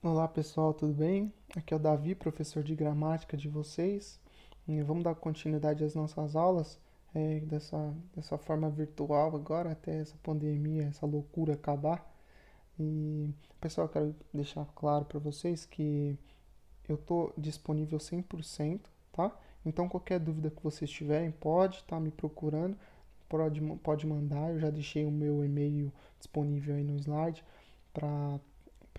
Olá pessoal, tudo bem? Aqui é o Davi, professor de gramática de vocês. E vamos dar continuidade às nossas aulas dessa forma virtual agora, até essa pandemia, essa loucura acabar. E pessoal, eu quero deixar claro para vocês que eu estou disponível 100%, tá? Então qualquer dúvida que vocês tiverem, pode estar me procurando, pode mandar. Eu já deixei o meu e-mail disponível aí no slide para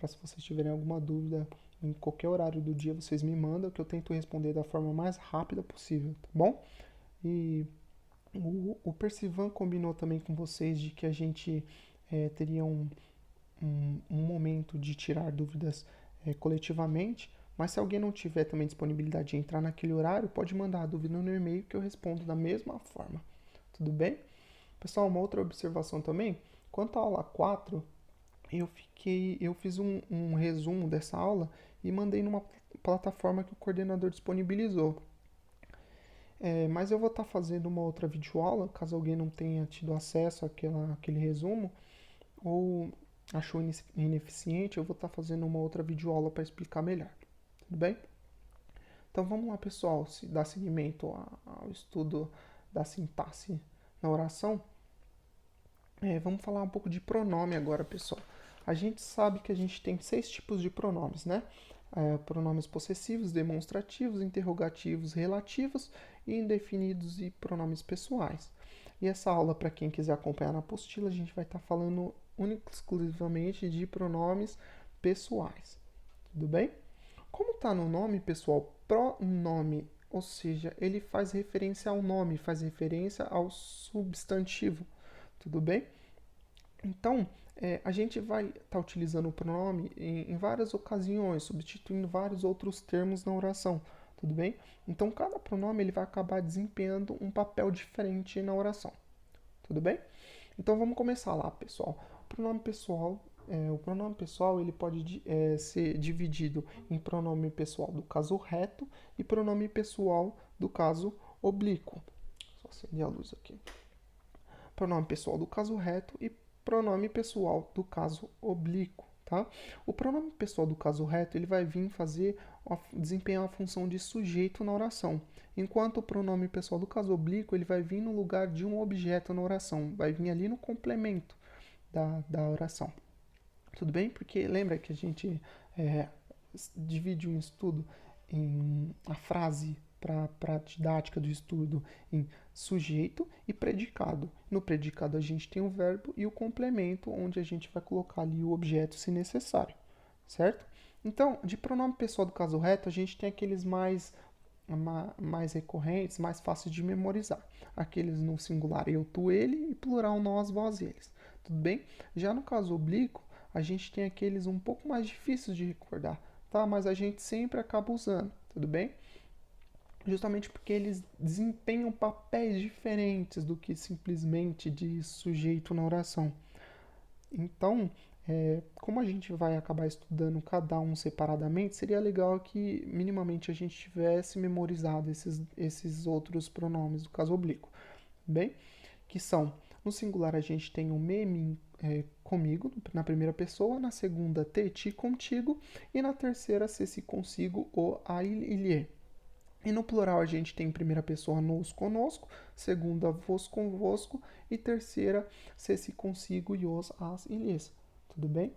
se vocês tiverem alguma dúvida em qualquer horário do dia, vocês me mandam que eu tento responder da forma mais rápida possível, tá bom? E o Percivan combinou também com vocês de que a gente teria um momento de tirar dúvidas coletivamente, mas se alguém não tiver também disponibilidade de entrar naquele horário, pode mandar a dúvida no e-mail que eu respondo da mesma forma, tudo bem? Pessoal, uma outra observação também, quanto à aula 4, eu fiz um resumo dessa aula e mandei numa plataforma que o coordenador disponibilizou. Mas eu vou estar fazendo uma outra videoaula, caso alguém não tenha tido acesso àquele resumo, ou achou ineficiente, eu vou estar fazendo uma outra videoaula para explicar melhor. Tudo bem? Então vamos lá, pessoal, se dar seguimento ao estudo da sintaxe na oração. Vamos falar um pouco de pronome agora, pessoal. A gente sabe que a gente tem 6 tipos de pronomes, né? Pronomes possessivos, demonstrativos, interrogativos, relativos, indefinidos e pronomes pessoais. E essa aula, para quem quiser acompanhar na apostila, a gente vai estar falando única e exclusivamente de pronomes pessoais. Tudo bem? Como está no nome, pessoal, pronome, ou seja, ele faz referência ao nome, faz referência ao substantivo. Tudo bem? Então, a gente vai estar utilizando o pronome em várias ocasiões, substituindo vários outros termos na oração, tudo bem? Então, cada pronome ele vai acabar desempenhando um papel diferente na oração, tudo bem? Então, vamos começar lá, pessoal. O pronome pessoal ele pode ser dividido em pronome pessoal do caso reto e pronome pessoal do caso oblíquo. Só acender a luz aqui. Pronome pessoal do caso reto e pronome pessoal do caso oblíquo, tá? O pronome pessoal do caso reto, ele vai vir desempenhar a função de sujeito na oração, enquanto o pronome pessoal do caso oblíquo, ele vai vir no lugar de um objeto na oração, vai vir ali no complemento da oração. Tudo bem? Porque lembra que a gente é, divide um estudo em a frase para a didática do estudo em sujeito e predicado. No predicado a gente tem o verbo e o complemento, onde a gente vai colocar ali o objeto se necessário, certo? Então, de pronome pessoal do caso reto, a gente tem aqueles mais recorrentes, mais fáceis de memorizar. Aqueles no singular eu, tu, ele e plural nós, vós, eles. Tudo bem? Já no caso oblíquo, a gente tem aqueles um pouco mais difíceis de recordar, tá? Mas a gente sempre acaba usando, tudo bem? Justamente porque eles desempenham papéis diferentes do que simplesmente de sujeito na oração. Então, como a gente vai acabar estudando cada um separadamente, seria legal que minimamente a gente tivesse memorizado esses outros pronomes do caso oblíquo, bem? Que são, no singular a gente tem o me, mim, comigo, na primeira pessoa, na segunda te, ti, contigo, e na terceira se, se, consigo, o, a, ilhe. E no plural a gente tem primeira pessoa nos, conosco, segunda vos, convosco e terceira se, se, consigo e os, as, ilhes. Tudo bem?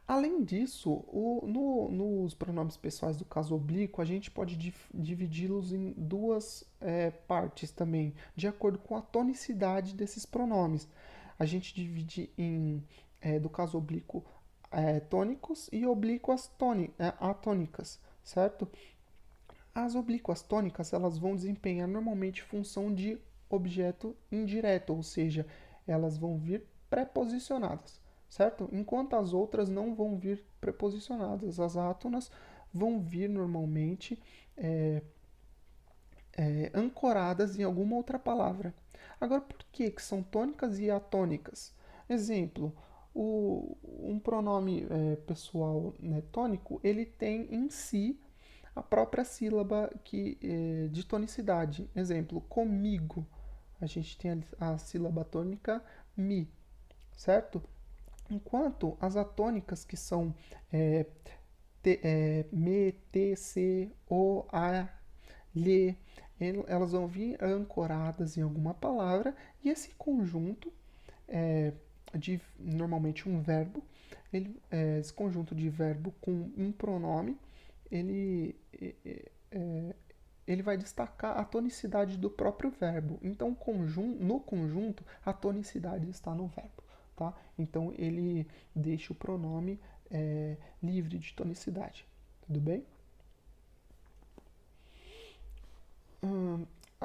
Além disso, nos pronomes pessoais do caso oblíquo, a gente pode dividi-los em duas partes também, de acordo com a tonicidade desses pronomes. A gente divide do caso oblíquo, tônicos e oblíquas atônicas, certo? As oblíquas tônicas elas vão desempenhar normalmente função de objeto indireto, ou seja, elas vão vir preposicionadas, certo? Enquanto as outras não vão vir preposicionadas. As átonas vão vir normalmente ancoradas em alguma outra palavra. Agora, por que são tônicas e atônicas? Exemplo, um pronome pessoal, né, tônico, ele tem em si a própria sílaba de tonicidade. Exemplo, comigo. A gente tem a sílaba tônica mi, certo? Enquanto as atônicas, que são é, me, te, se, o, a, lhe, elas vão vir ancoradas em alguma palavra, e esse conjunto de normalmente um verbo, esse conjunto de verbo com um pronome, ele, ele vai destacar a tonicidade do próprio verbo. Então, no conjunto, a tonicidade está no verbo. Tá? Então, ele deixa o pronome livre de tonicidade. Tudo bem?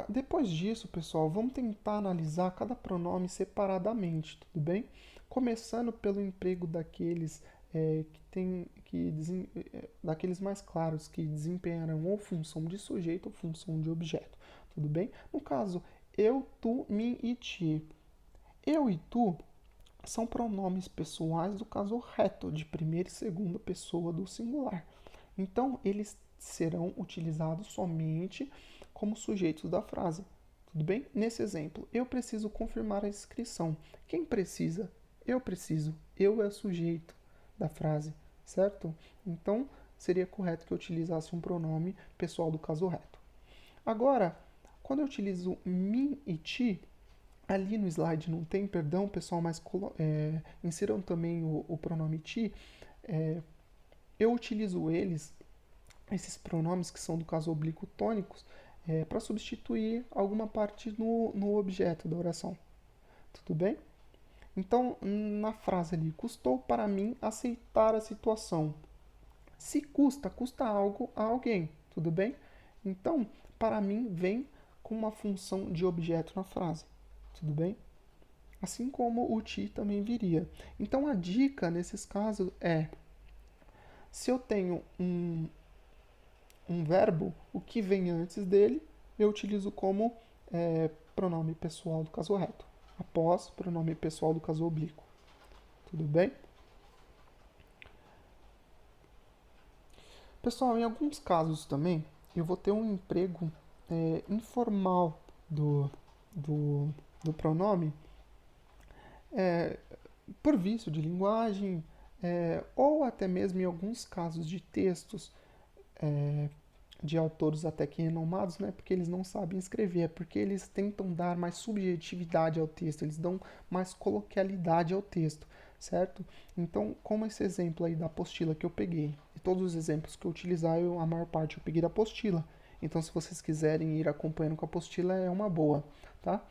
Depois disso, pessoal, vamos tentar analisar cada pronome separadamente, tudo bem? Começando pelo emprego daqueles daqueles mais claros, que desempenharão ou função de sujeito ou função de objeto, tudo bem? No caso, eu, tu, mim e ti. Eu e tu são pronomes pessoais do caso reto, de primeira e segunda pessoa do singular. Então, eles serão utilizados somente como sujeitos da frase. Tudo bem? Nesse exemplo, eu preciso confirmar a inscrição. Quem precisa? Eu preciso. Eu é o sujeito da frase, certo? Então, seria correto que eu utilizasse um pronome pessoal do caso reto. Agora, quando eu utilizo mim e ti, ali no slide não tem, perdão, pessoal, mas insiram também o pronome ti. Eu utilizo esses pronomes que são do caso oblíquo tônicos, para substituir alguma parte no objeto da oração. Tudo bem? Então, na frase ali, custou para mim aceitar a situação. Se custa, custa algo a alguém. Tudo bem? Então, para mim vem com uma função de objeto na frase. Tudo bem? Assim como o ti também viria. Então, a dica nesses casos é: se eu tenho um verbo, o que vem antes dele eu utilizo como pronome pessoal do caso reto, após pronome pessoal do caso oblíquo. Tudo bem? Pessoal, em alguns casos também eu vou ter um emprego informal do, do pronome por vício de linguagem, ou até mesmo em alguns casos de textos de autores até que renomados, né? Porque eles não sabem escrever, é porque eles tentam dar mais subjetividade ao texto, eles dão mais coloquialidade ao texto, certo? Então, como esse exemplo aí da apostila que eu peguei, e todos os exemplos que eu utilizar, a maior parte eu peguei da apostila. Então, se vocês quiserem ir acompanhando com a apostila, é uma boa, tá?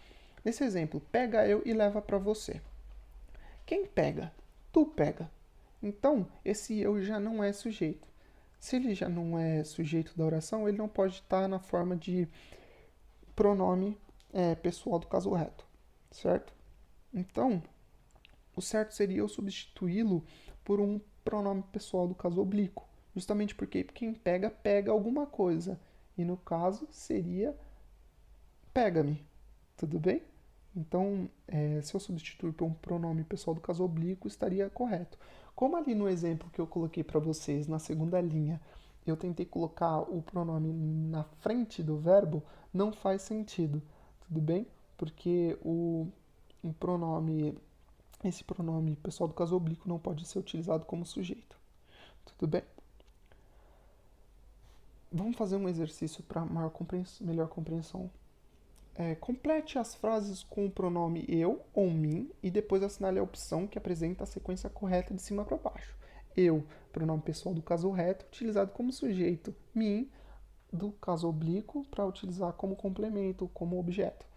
Nesse exemplo, pega eu e leva para você. Quem pega? Tu pega. Então, esse eu já não é sujeito. Se ele já não é sujeito da oração, ele não pode estar na forma de pronome pessoal do caso reto, certo? Então, o certo seria eu substituí-lo por um pronome pessoal do caso oblíquo, justamente porque quem pega, pega alguma coisa. E no caso, seria pega-me, tudo bem? Então, se eu substituir por um pronome pessoal do caso oblíquo, estaria correto. Como ali no exemplo que eu coloquei para vocês, na segunda linha, eu tentei colocar o pronome na frente do verbo, não faz sentido, tudo bem? Porque o pronome, esse pronome pessoal do caso oblíquo não pode ser utilizado como sujeito, tudo bem? Vamos fazer um exercício para melhor compreensão. Complete as frases com o pronome eu ou mim e depois assinale a opção que apresenta a sequência correta de cima para baixo. Eu, pronome pessoal do caso reto, utilizado como sujeito. Mim, do caso oblíquo, para utilizar como complemento, como objeto.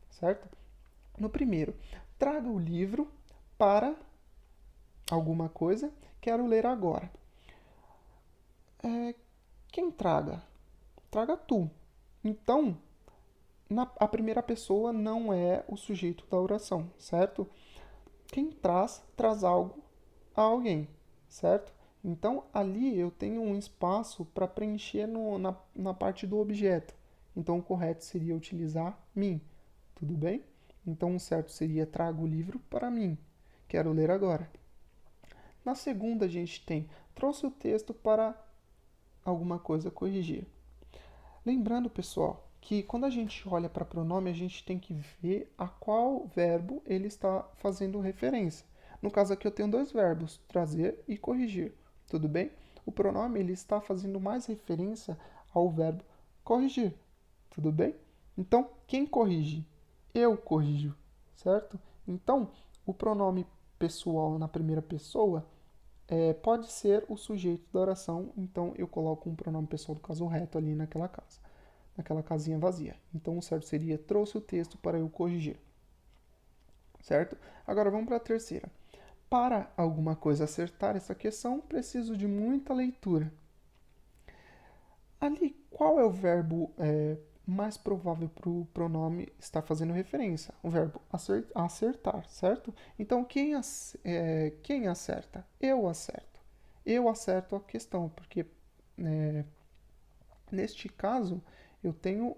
Certo? No primeiro, traga o livro para alguma coisa, quero ler agora. Quem traga? Traga tu. Então, a primeira pessoa não é o sujeito da oração, certo? Quem traz algo a alguém, certo? Então ali eu tenho um espaço para preencher na parte do objeto. Então o correto seria utilizar mim, tudo bem? Então o certo seria trago o livro para mim, quero ler agora. Na segunda a gente tem trouxe o texto para alguma coisa corrigir. Lembrando, pessoal, que quando a gente olha para pronome, a gente tem que ver a qual verbo ele está fazendo referência. No caso aqui eu tenho dois verbos, trazer e corrigir, tudo bem? O pronome ele está fazendo mais referência ao verbo corrigir, tudo bem? Então, quem corrige? Eu corrijo, certo? Então, o pronome pessoal na primeira pessoa pode ser o sujeito da oração, então eu coloco um pronome pessoal do caso reto ali naquela casa, naquela casinha vazia. Então, o certo seria trouxe o texto para eu corrigir, certo? Agora vamos para a terceira. Para alguma coisa acertar essa questão, preciso de muita leitura. Ali, qual é o verbo mais provável para o pronome estar fazendo referência? O verbo acertar, certo? Então, quem acerta? Eu acerto. Eu acerto a questão, porque neste caso eu tenho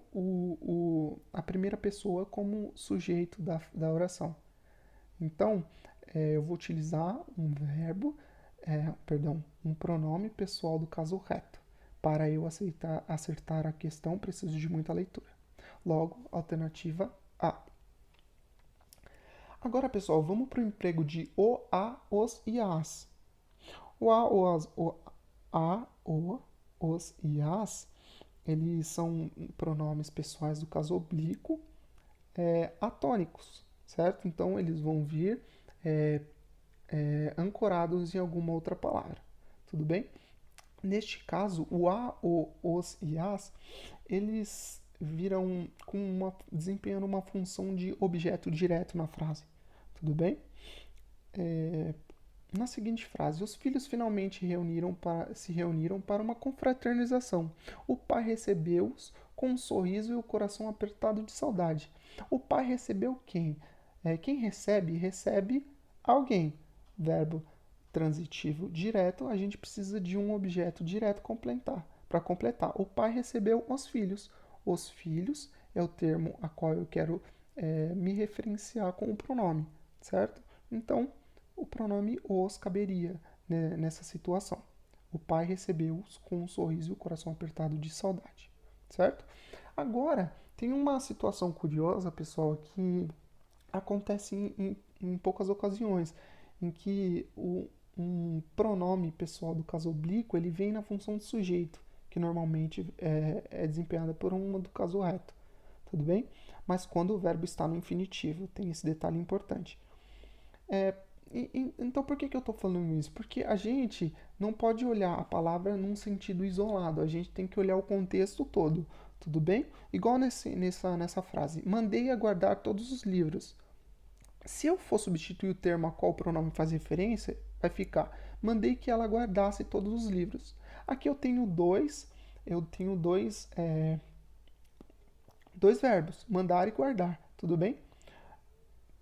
a primeira pessoa como sujeito da oração. Então, eu vou utilizar um verbo, um pronome pessoal do caso reto. Para eu acertar a questão, preciso de muita leitura. Logo, alternativa A. Agora, pessoal, vamos para o emprego de o, a, os e as. O a, os e as, eles são pronomes pessoais do caso oblíquo atônicos, certo? Então, eles vão vir ancorados em alguma outra palavra, tudo bem? Neste caso, o a, o, os e as, eles viram desempenhando uma função de objeto direto na frase, tudo bem? Na seguinte frase, os filhos finalmente se reuniram para uma confraternização. O pai recebeu-os com um sorriso e o coração apertado de saudade. O pai recebeu quem? Quem recebe, recebe alguém. Verbo transitivo direto, a gente precisa de um objeto direto para completar. O pai recebeu os filhos. Os filhos é o termo a qual eu quero me referenciar com o pronome, certo? Então, o pronome os caberia nessa situação. O pai recebeu-os com um sorriso e o coração apertado de saudade, certo? Agora, tem uma situação curiosa, pessoal, que acontece em poucas ocasiões, em que um pronome pessoal do caso oblíquo ele vem na função de sujeito, que normalmente é desempenhada por uma do caso reto, tudo bem? Mas quando o verbo está no infinitivo, tem esse detalhe importante. Então, por que eu estou falando isso? Porque a gente não pode olhar a palavra num sentido isolado, a gente tem que olhar o contexto todo, tudo bem? Igual nessa frase, mandei a guardar todos os livros. Se eu for substituir o termo a qual o pronome faz referência, vai ficar, mandei que ela guardasse todos os livros. Aqui eu tenho dois verbos, mandar e guardar, tudo bem?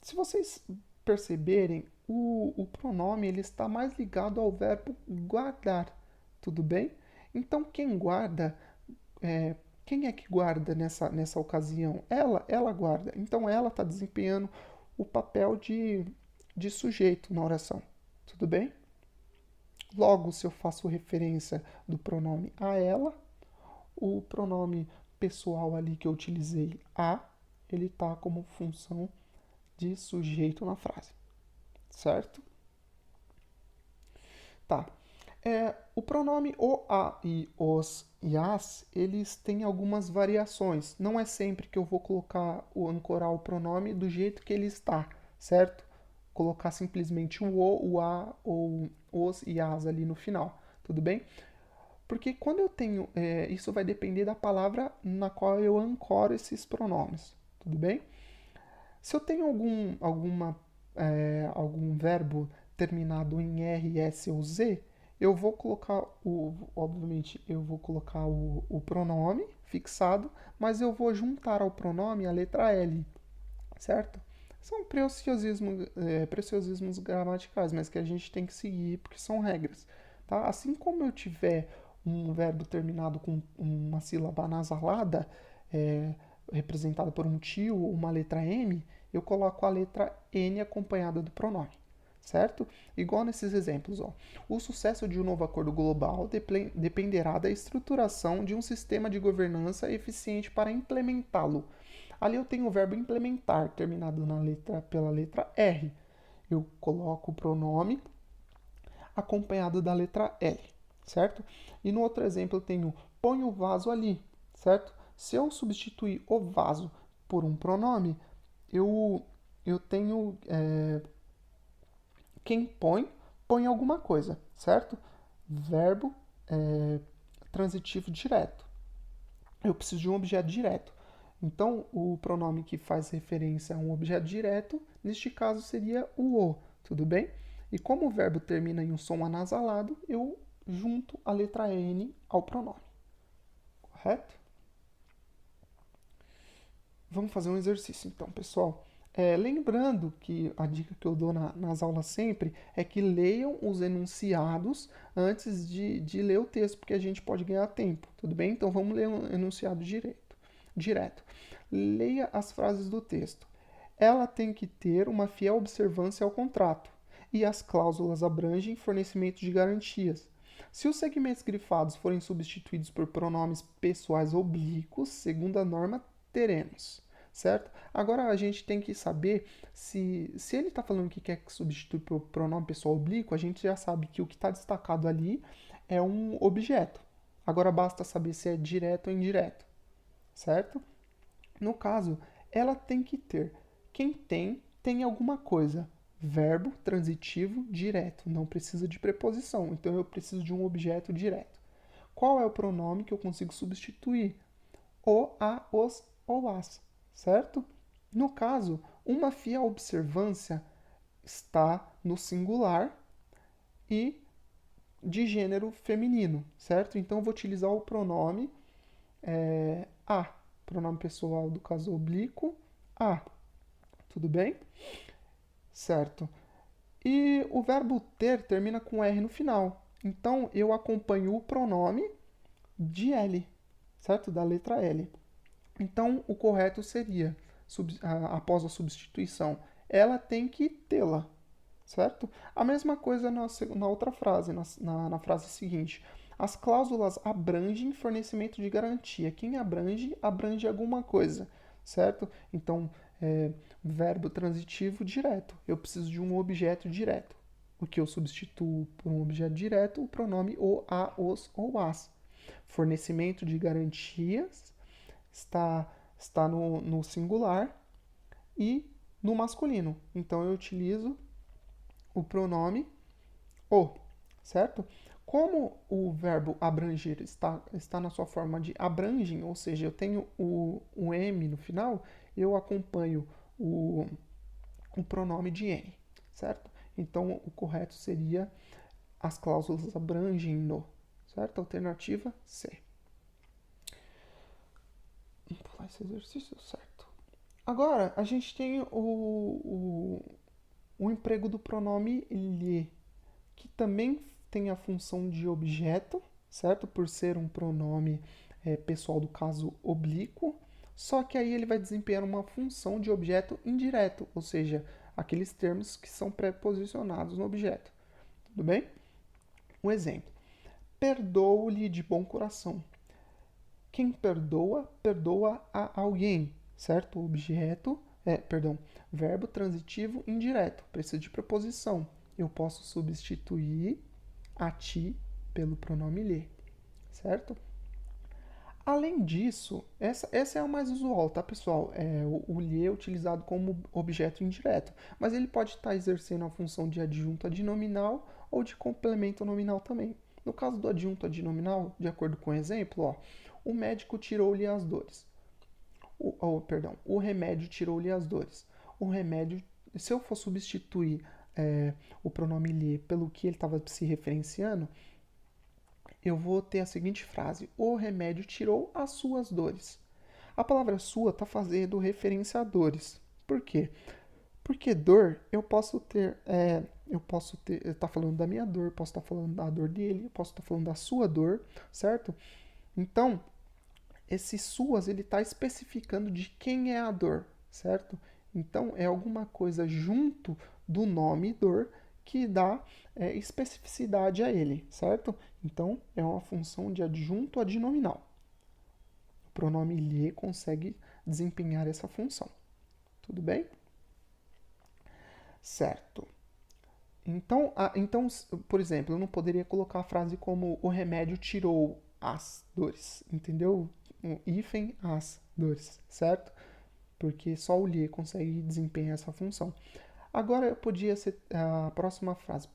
Se vocês perceberem, o pronome ele está mais ligado ao verbo guardar, tudo bem? Então, quem é que guarda nessa ocasião? Ela guarda. Então, ela está desempenhando o papel de sujeito na oração, tudo bem? Logo, se eu faço referência do pronome a ela, o pronome pessoal ali que eu utilizei, ele está como função de sujeito na frase, certo? Tá. O pronome o, a e os e as, eles têm algumas variações. Não é sempre que eu vou ancorar o pronome do jeito que ele está, certo? Colocar simplesmente o a ou os e as ali no final, tudo bem? Porque quando eu tenho, isso vai depender da palavra na qual eu ancoro esses pronomes, tudo bem? Se eu tenho algum verbo terminado em R, S ou Z, eu vou colocar obviamente, eu vou colocar o pronome fixado, mas eu vou juntar ao pronome a letra L, certo? São preciosismos gramaticais, mas que a gente tem que seguir porque são regras, tá? Assim como eu tiver um verbo terminado com uma sílaba anasalada, representada por um tio ou uma letra M, eu coloco a letra N acompanhada do pronome, certo? Igual nesses exemplos, ó. O sucesso de um novo acordo global dependerá da estruturação de um sistema de governança eficiente para implementá-lo. Ali eu tenho o verbo implementar, terminado pela letra R. eu coloco o pronome acompanhado da letra L, certo? E no outro exemplo eu tenho põe o vaso ali, certo? Se eu substituir o vaso por um pronome, eu tenho quem põe alguma coisa, certo? Verbo transitivo direto. Eu preciso de um objeto direto. Então, o pronome que faz referência a um objeto direto, neste caso seria o, tudo bem? E como o verbo termina em um som anasalado, eu junto a letra N ao pronome, correto? Vamos fazer um exercício então, pessoal. Lembrando que a dica que eu dou nas aulas sempre é que leiam os enunciados antes de ler o texto, porque a gente pode ganhar tempo, tudo bem? Então vamos ler um enunciado direto. Leia as frases do texto. Ela tem que ter uma fiel observância ao contrato, e as cláusulas abrangem fornecimento de garantias. Se os segmentos grifados forem substituídos por pronomes pessoais oblíquos, segundo a norma, teremos, certo? Agora a gente tem que saber se ele está falando que quer que substitui por pronome pessoal oblíquo, a gente já sabe que o que está destacado ali é um objeto. Agora basta saber se é direto ou indireto, certo? No caso, ela tem que ter. Quem tem alguma coisa. Verbo transitivo direto, não precisa de preposição, então eu preciso de um objeto direto. Qual é o pronome que eu consigo substituir? O, a, os ou as, certo? No caso, uma fiel observância está no singular e de gênero feminino, certo? Então eu vou utilizar o pronome a, pronome pessoal do caso oblíquo, a, tudo bem? Certo. E o verbo ter termina com R no final. Então eu acompanho o pronome de L, certo? Da letra L. Então, o correto seria, após a substituição, ela tem que tê-la, certo? A mesma coisa na outra frase, na frase seguinte. As cláusulas abrangem fornecimento de garantia. Quem abrange, abrange alguma coisa, certo? Então, verbo transitivo direto. Eu preciso de um objeto direto. O que eu substituo por um objeto direto, o pronome o, a, os ou as. Fornecimento de garantias está no singular e no masculino. Então eu utilizo o pronome o, certo? Como o verbo abranger está na sua forma de abrangem, ou seja, eu tenho o M no final, eu acompanho o pronome de N, certo? Então o correto seria as cláusulas abrangem no, certo? Alternativa C. Vamos pular esse exercício, certo? Agora, a gente tem o emprego do pronome lhe, que também tem a função de objeto, certo? Por ser um pronome pessoal do caso oblíquo, só que aí ele vai desempenhar uma função de objeto indireto, ou seja, aqueles termos que são preposicionados no objeto. Tudo bem? Um exemplo. Perdoo-lhe de bom coração. Quem perdoa, perdoa a alguém, certo? Objeto, verbo transitivo indireto, precisa de preposição. Eu posso substituir a ti pelo pronome lhe, certo? Além disso, essa é a mais usual, tá, pessoal? O lhe é utilizado como objeto indireto, mas ele pode estar exercendo a função de adjunto adnominal ou de complemento nominal também. No caso do adjunto adnominal, de acordo com o exemplo, ó, o médico tirou-lhe as dores. O remédio tirou-lhe as dores. O remédio, se eu for substituir o pronome lhe pelo que ele estava se referenciando, eu vou ter a seguinte frase: o remédio tirou as suas dores. A palavra sua está fazendo referência a dores. Por quê? Porque dor, eu posso ter, estar falando da minha dor, posso estar falando da dor dele, posso estar falando da sua dor, certo? Então, esse suas, ele está especificando de quem é a dor, certo? Então, é alguma coisa junto do nome dor que dá especificidade a ele, certo? Então, é uma função de adjunto adnominal. O pronome lhe consegue desempenhar essa função. Tudo bem? Certo. Por exemplo, eu não poderia colocar a frase como o remédio tirou as dores, entendeu? Um hífen as dores, certo? Porque só o lhe consegue desempenhar essa função. Agora podia ser a próxima frase,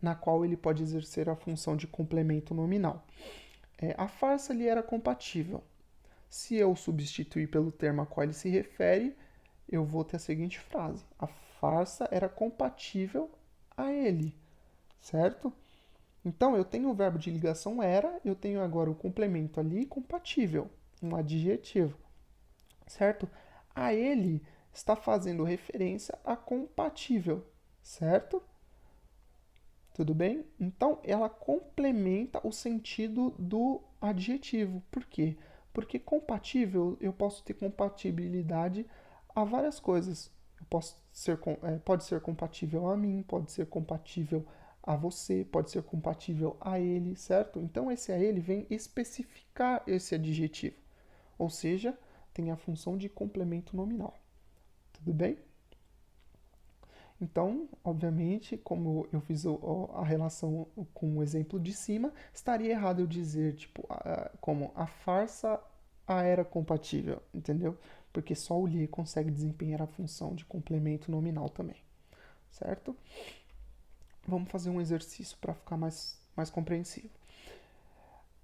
na qual ele pode exercer a função de complemento nominal. A farsa lhe era compatível. Se eu substituir pelo termo a qual ele se refere, eu vou ter a seguinte frase: a farsa era compatível a ele, certo? Então eu tenho o verbo de ligação era, eu tenho agora o complemento ali compatível, um adjetivo, certo? A ele está fazendo referência a compatível, certo? Tudo bem? Então ela complementa o sentido do adjetivo. Por quê? Porque compatível, eu posso ter compatibilidade a várias coisas. Pode ser compatível a mim, pode ser compatível a você, pode ser compatível a ele, certo? Então esse a ele vem especificar esse adjetivo. Ou seja, tem a função de complemento nominal. Tudo bem? Então, obviamente, como eu fiz a relação com o exemplo de cima, estaria errado eu dizer, tipo, como a farsa a era compatível, entendeu? Porque só o lhe consegue desempenhar a função de complemento nominal também, certo? Vamos fazer um exercício para ficar mais compreensível.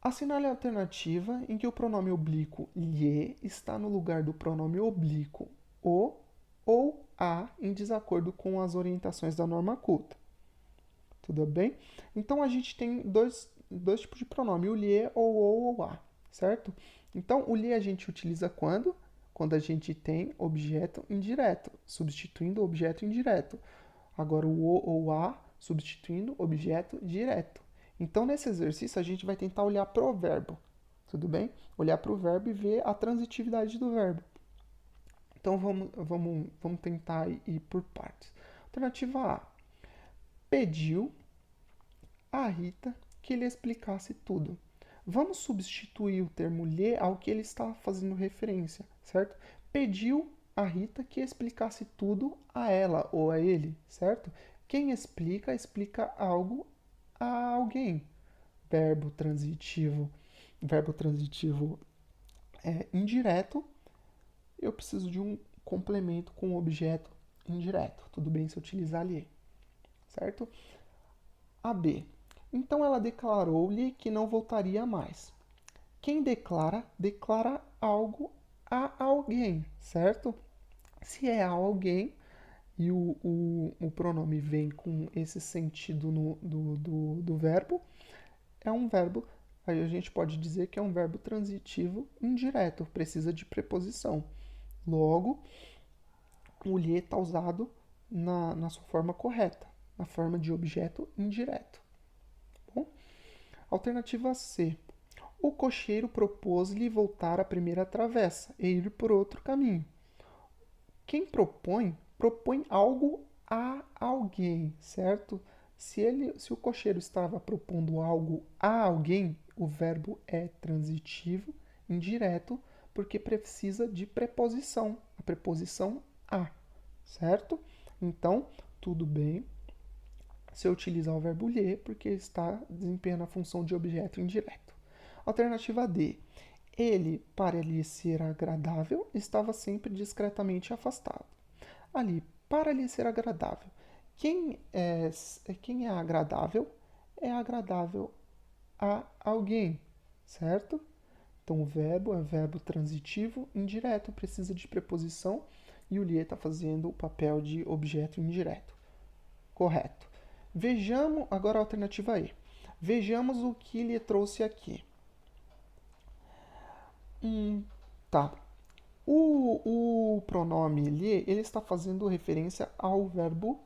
Assinale a alternativa em que o pronome oblíquo lhe está no lugar do pronome oblíquo o ou a em desacordo com as orientações da norma culta. Tudo bem? Então a gente tem dois tipos de pronome, o lhe ou a, certo? Então o lhe a gente utiliza quando? Quando a gente tem objeto indireto, substituindo o objeto indireto. Agora o ou a substituindo objeto direto. Então nesse exercício a gente vai tentar olhar para o verbo, tudo bem? Olhar para o verbo e ver a transitividade do verbo. Então vamos tentar ir por partes. Alternativa A. Pediu a Rita que lhe explicasse tudo. Vamos substituir o termo lhe ao que ele está fazendo referência, certo? Pediu a Rita que explicasse tudo a ela ou a ele, certo? Quem explica, explica algo a alguém. Verbo transitivo. Verbo transitivo indireto. Eu preciso de um complemento com objeto indireto. Tudo bem se eu utilizar lhe, certo? A B. Então ela declarou-lhe que não voltaria mais. Quem declara, declara algo a alguém, certo? Se é a alguém e o pronome vem com esse sentido do verbo, é um verbo, aí a gente pode dizer que é um verbo transitivo indireto, precisa de preposição. Logo, o lhe está usado na sua forma correta, na forma de objeto indireto. Bom? Alternativa C. O cocheiro propôs-lhe voltar à primeira travessa e ir por outro caminho. Quem propõe algo a alguém, certo? Se o cocheiro estava propondo algo a alguém, o verbo é transitivo, indireto, porque precisa de preposição, a preposição a, certo? Então, tudo bem se eu utilizar o verbo lhe, porque está desempenhando a função de objeto indireto. Alternativa D. Ele, para lhe ser agradável, estava sempre discretamente afastado. Ali, para lhe ser agradável. Quem é agradável? É agradável a alguém, certo? Então o verbo é verbo transitivo indireto, precisa de preposição e o lhe está fazendo o papel de objeto indireto. Correto. Vejamos agora a alternativa E. Vejamos o que lhe trouxe aqui. Tá. O pronome lhe, ele está fazendo referência ao verbo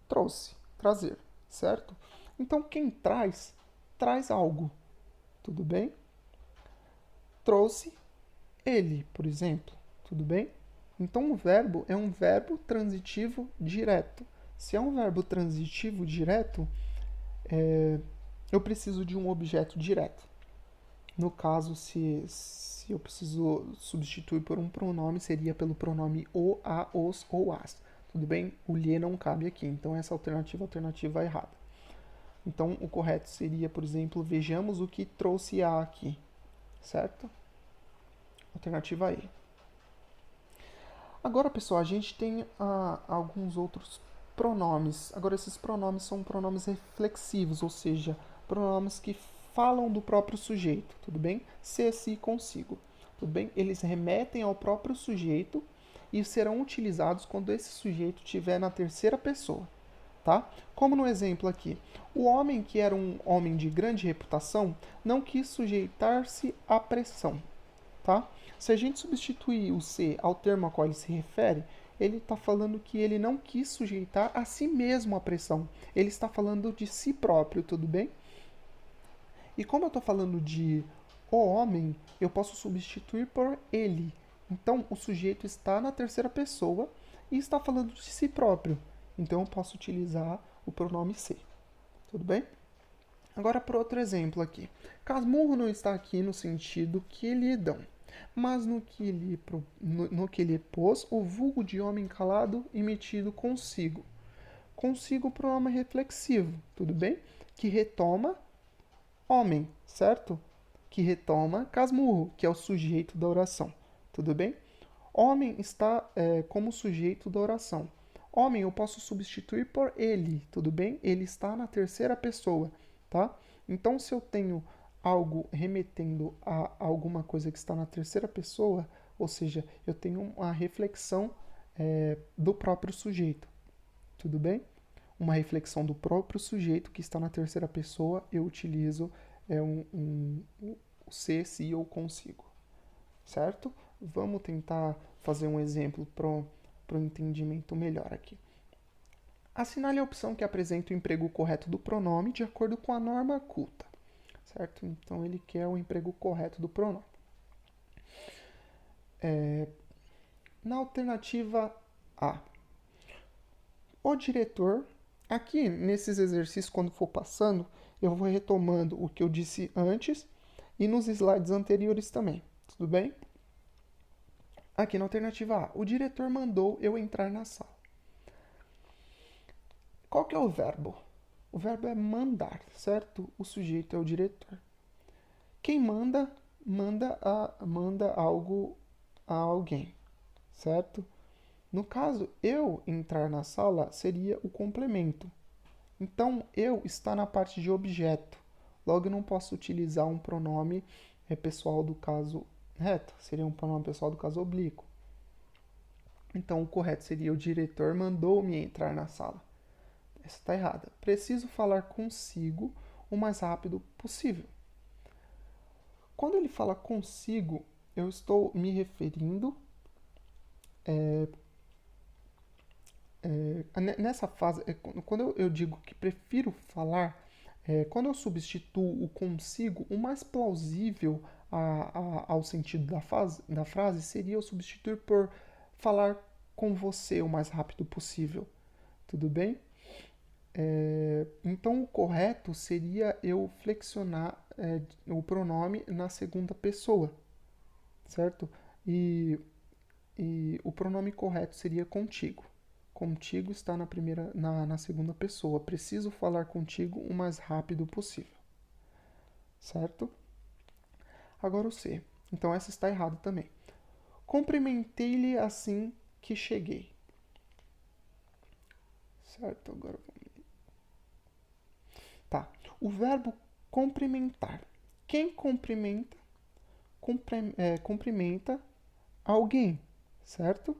trouxe, trazer, certo? Então, quem traz, traz algo, tudo bem? Trouxe ele, por exemplo, tudo bem? Então, o verbo é um verbo transitivo direto. Se é um verbo transitivo direto, eu preciso de um objeto direto. No caso, se eu preciso substituir por um pronome, seria pelo pronome o, a, os ou as. Tudo bem? O lhe não cabe aqui, então essa alternativa é errada. Então o correto seria, por exemplo, vejamos o que trouxe a aqui, certo? Alternativa E. Agora, pessoal, a gente tem alguns outros pronomes. Agora, esses pronomes são pronomes reflexivos, ou seja, pronomes que falam do próprio sujeito, tudo bem? Se, si, consigo, tudo bem? Eles remetem ao próprio sujeito e serão utilizados quando esse sujeito estiver na terceira pessoa, tá? Como no exemplo aqui, o homem que era um homem de grande reputação não quis sujeitar-se à pressão, tá? Se a gente substituir o se ao termo a qual ele se refere, ele está falando que ele não quis sujeitar a si mesmo à pressão. Ele está falando de si próprio, tudo bem? E como eu estou falando de o homem, eu posso substituir por ele. Então, o sujeito está na terceira pessoa e está falando de si próprio. Então, eu posso utilizar o pronome se. Tudo bem? Agora, para outro exemplo aqui. Casmurro não está aqui no sentido que lhe dão, mas no que lhe pôs o vulgo de homem calado e metido consigo. Consigo o pronome reflexivo, tudo bem? Que retoma homem, certo? Que retoma Casmurro, que é o sujeito da oração, tudo bem? Homem está como sujeito da oração. Homem eu posso substituir por ele, tudo bem? Ele está na terceira pessoa, tá? Então, se eu tenho algo remetendo a alguma coisa que está na terceira pessoa, ou seja, eu tenho uma reflexão do próprio sujeito, tudo bem? Uma reflexão do próprio sujeito que está na terceira pessoa, eu utilizo o se, si ou consigo, certo? Vamos tentar fazer um exemplo para o entendimento melhor aqui. Assinale a opção que apresenta o emprego correto do pronome de acordo com a norma culta, certo? Então ele quer o emprego correto do pronome. Na alternativa A, o diretor, aqui nesses exercícios, quando for passando, eu vou retomando o que eu disse antes e nos slides anteriores também, tudo bem? Aqui na alternativa A, o diretor mandou eu entrar na sala. Qual que é o verbo? O verbo é mandar, certo? O sujeito é o diretor. Quem manda, manda algo a alguém, certo? No caso, eu entrar na sala seria o complemento. Então, eu está na parte de objeto. Logo, eu não posso utilizar um pronome pessoal do caso reto. Seria um pronome pessoal do caso oblíquo. Então, o correto seria o diretor mandou-me entrar na sala. Essa está errada. Preciso falar consigo o mais rápido possível. Quando ele fala consigo, eu estou me referindo nessa fase, quando eu digo que prefiro falar, quando eu substituo o consigo, o mais plausível ao sentido da frase seria eu substituir por falar com você o mais rápido possível. Tudo bem? Então o correto seria eu flexionar o pronome na segunda pessoa, certo? E o pronome correto seria contigo. Contigo está na segunda pessoa. Preciso falar contigo o mais rápido possível. Certo? Agora o C. Então essa está errada também. Cumprimentei-lhe assim que cheguei. Certo? Agora vamos. Tá. O verbo cumprimentar. Quem cumprimenta, cumprimenta alguém, certo?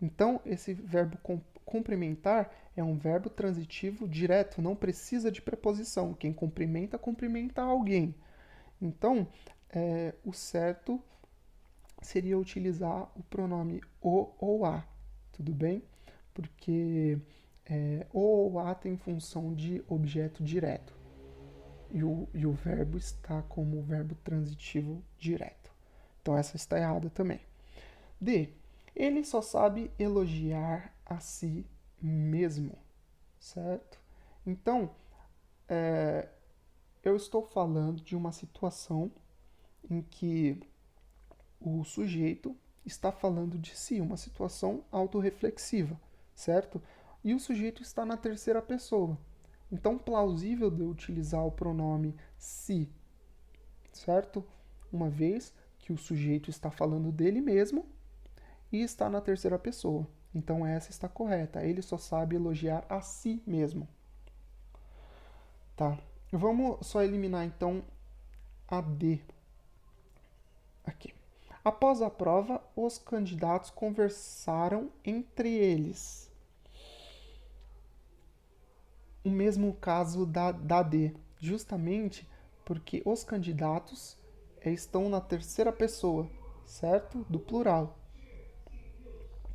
Então, esse verbo cumprimentar é um verbo transitivo direto, não precisa de preposição. Quem cumprimenta, cumprimenta alguém. Então, o certo seria utilizar o pronome o ou a, tudo bem? Porque o ou a tem função de objeto direto. E o verbo está como verbo transitivo direto. Então, essa está errada também. D. Ele só sabe elogiar a si mesmo, certo? Então, eu estou falando de uma situação em que o sujeito está falando de si, uma situação autorreflexiva, certo? E o sujeito está na terceira pessoa. Então, plausível de eu utilizar o pronome se, certo? Uma vez que o sujeito está falando dele mesmo e está na terceira pessoa. Então, essa está correta. Ele só sabe elogiar a si mesmo. Tá? Vamos só eliminar, então, a D. Aqui. Após a prova, os candidatos conversaram entre eles. O mesmo caso da D, justamente porque os candidatos estão na terceira pessoa, certo? Do plural.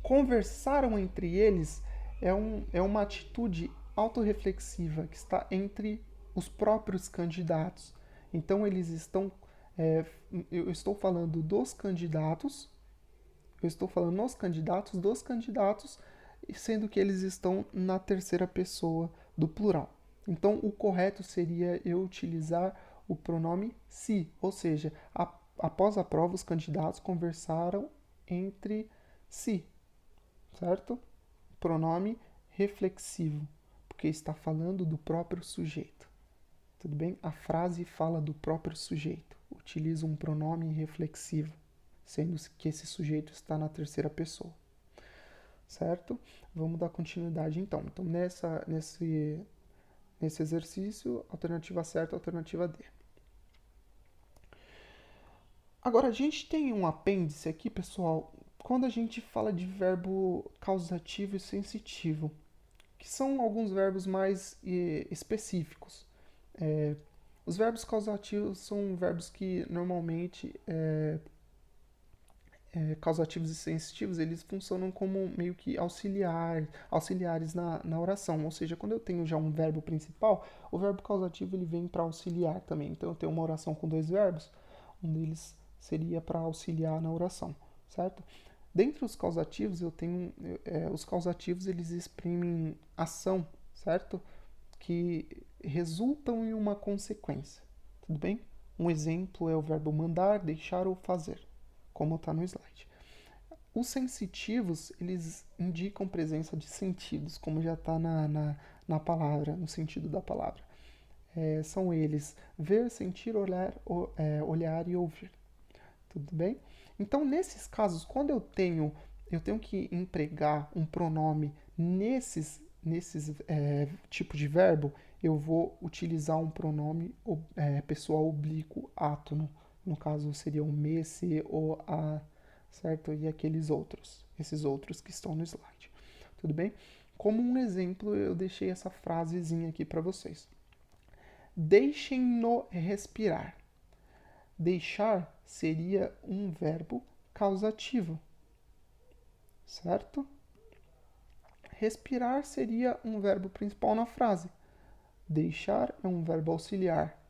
Conversaram entre eles é uma atitude autorreflexiva que está entre os próprios candidatos. Então, eles estão. Eu estou falando dos candidatos, eu estou falando nos candidatos dos candidatos, sendo que eles estão na terceira pessoa do plural. Então, o correto seria eu utilizar o pronome se, ou seja, após a prova, os candidatos conversaram entre si, certo? Pronome reflexivo, porque está falando do próprio sujeito. Tudo bem? A frase fala do próprio sujeito. Utiliza um pronome reflexivo, sendo que esse sujeito está na terceira pessoa. Certo? Vamos dar continuidade então. Então, nesse exercício, alternativa certa, alternativa D. Agora, a gente tem um apêndice aqui, pessoal, quando a gente fala de verbo causativo e sensitivo, que são alguns verbos mais específicos. Os verbos causativos são verbos que normalmente causativos e sensitivos, eles funcionam como meio que auxiliares na oração. Ou seja, quando eu tenho já um verbo principal, o verbo causativo ele vem para auxiliar também. Então eu tenho uma oração com dois verbos, um deles seria para auxiliar na oração, certo? Dentre os causativos, eu tenho os causativos eles exprimem ação, certo? Que resultam em uma consequência, tudo bem? Um exemplo é o verbo mandar, deixar ou fazer, como está no slide. Os sensitivos, eles indicam presença de sentidos, como já está na palavra, no sentido da palavra. São eles ver, sentir, olhar e ouvir. Tudo bem? Então, nesses casos, quando eu tenho que empregar um pronome nesses tipos de verbo, eu vou utilizar um pronome pessoal oblíquo átono. No caso, seria o me, se, o, a, certo? E aqueles outros, esses outros que estão no slide. Tudo bem? Como um exemplo, eu deixei essa frasezinha aqui para vocês. Deixem-no respirar. Deixar seria um verbo causativo, certo? Respirar seria um verbo principal na frase. Deixar é um verbo auxiliar.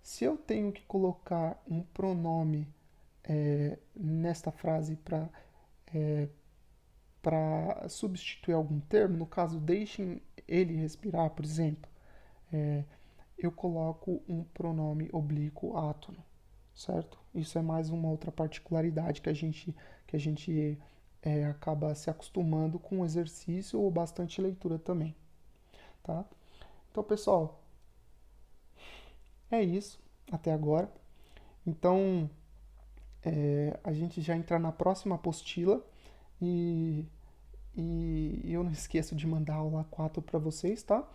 Se eu tenho que colocar um pronome nesta frase para substituir algum termo, no caso, deixem ele respirar, por exemplo, eu coloco um pronome oblíquo átono, certo? Isso é mais uma outra particularidade que a gente acaba se acostumando com o exercício ou bastante leitura também, tá? Então, pessoal, é isso até agora. Então, a gente já entra na próxima apostila e eu não esqueço de mandar a aula 4 para vocês, tá?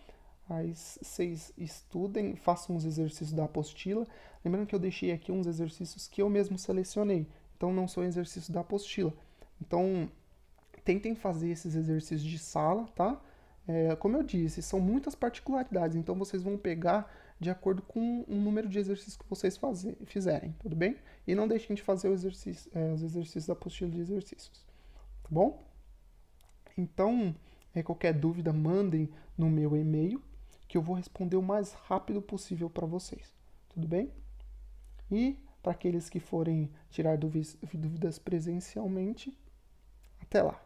Aí vocês estudem, façam os exercícios da apostila. Lembrando que eu deixei aqui uns exercícios que eu mesmo selecionei, então não são exercícios da apostila. Então, tentem fazer esses exercícios de sala, tá? Como eu disse, são muitas particularidades, então vocês vão pegar de acordo com o número de exercícios que vocês fizerem, tudo bem? E não deixem de fazer os exercícios da apostila de exercícios, tá bom? Então, qualquer dúvida, mandem no meu e-mail, que eu vou responder o mais rápido possível para vocês, tudo bem? E para aqueles que forem tirar dúvidas presencialmente, até lá!